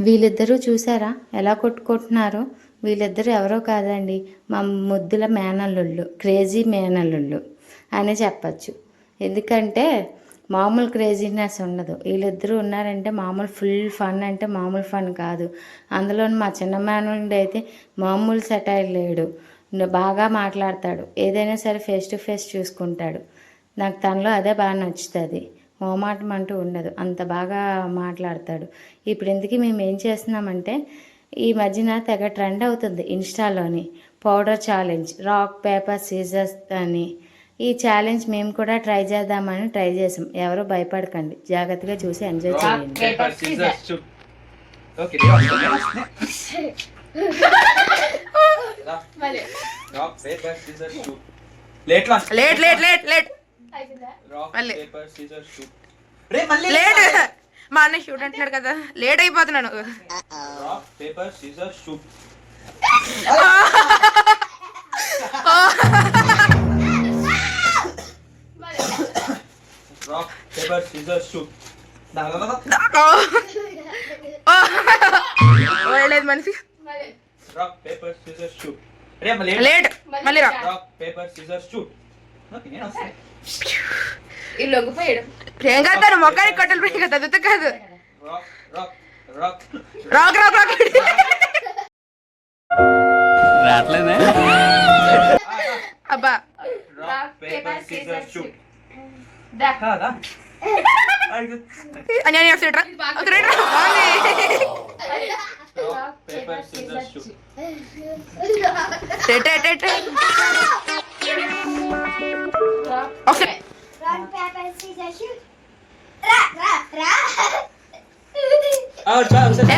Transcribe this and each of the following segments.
వీళ్ళిద్దరూ చూసారా ఎలా కొట్టుకుంటున్నారో? వీళ్ళిద్దరూ ఎవరో కాదండి, మా ముద్దుల మేనల్లుళ్ళు, క్రేజీ మేనల్లుళ్ళు అనే చెప్పచ్చు. ఎందుకంటే మామూలు క్రేజీనెస్ ఉండదు. వీళ్ళిద్దరూ ఉన్నారంటే మామూలు ఫుల్ ఫన్ అంటే మామూలు ఫన్ కాదు. అందులోని మా చిన్న మేనల్లుడు అయితే మామూలు సెటైర్ లేడు. బాగా మాట్లాడతాడు, ఏదైనా సరే ఫేస్ టు ఫేస్ చూసుకుంటాడు. నాకు తనలో అదే బాగా నచ్చుతుంది. మోమాటం అంటూ ఉండదు, అంత బాగా మాట్లాడతాడు. ఇప్పుడు ఇందుకే మేము ఏం చేస్తున్నామంటే, ఈ మధ్యన తెగ ట్రెండ్ అవుతుంది ఇన్స్టాలోని powder challenge, rock paper scissors అని. ఈ ఛాలెంజ్ మేము కూడా ట్రై చేద్దామని ట్రై చేసాం. ఎవరు భయపడకండి, జాగ్రత్తగా చూసి ఎంజాయ్ చేయండి. మా అన్న షూట్ అంటున్నాడు కదా, లేట్ అయిపోతున్నాను. లేదు మనిషి లేట్ మళ్ళీ ఏం కాదు, మొక్కని కట్టలు పెట్టి కదా, అది కాదు. రాక్ రాక్ రాక్ అబ్బా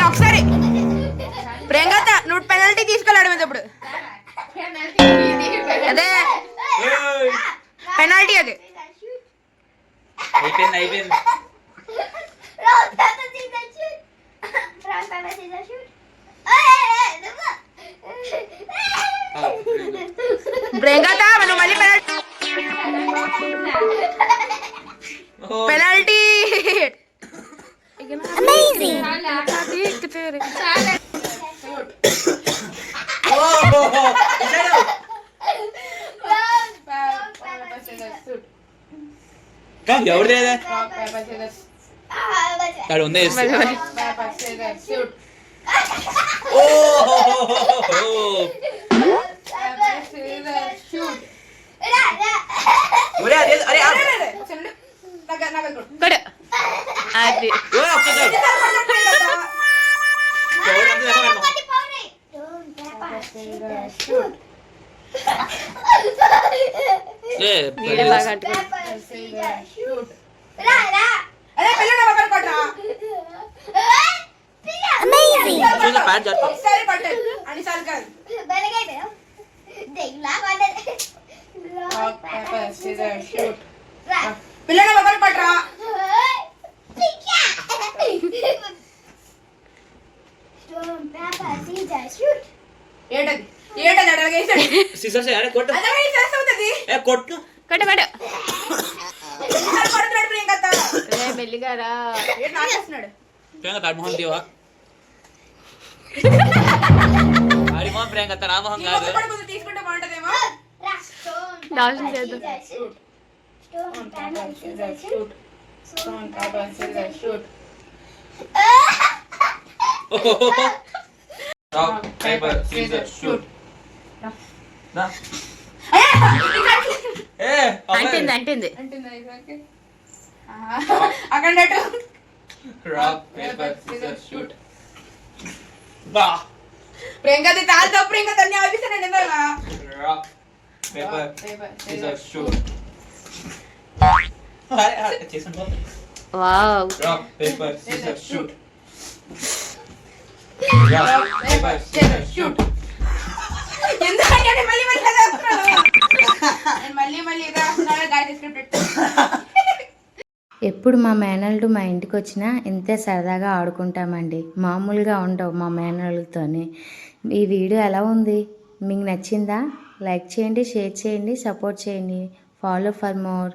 ఒకసారి ప్రియాంక నువ్వు పెనాల్టీ తీసుకెళ్ళాడు మీద ఇప్పుడు. అదే పెనాల్టీ, అది ప్రియాంక మనం మళ్ళీ పెనాల్టీ. ఎవరు ఉంది పిల్లలు ఒకరు పట్రా. మెల్లిగారా మొహం దేవా మొహం ప్రియాంక నా మొహం కాదు. తీసుకుంటే బాగుంటదేమో. Rock, paper, scissors, shoot. అంటింది అక్కడ rock paper scissors shoot. Priyanka తాల్ తో ప్రియాంక తన్ని ఆపిస్తానండి ఇందాక. Rock paper scissors shoot. Wow. Rock paper scissors shoot. Rock paper scissors shoot. ఎందుకంటే మళ్ళీ మళ్ళీ రాస్తున్నాడు గాయత్రి స్క్రిప్ట్. ఎప్పుడు మా మేనల్డు మా ఇంటికి వచ్చినా ఇంతే సరదాగా ఆడుకుంటామండి. మామూలుగా ఉండవు మా మేనల్డుతోని. ఈ వీడియో ఎలా ఉంది, మీకు నచ్చిందా? లైక్ చేయండి, షేర్ చేయండి, సపోర్ట్ చేయండి. Follow for more.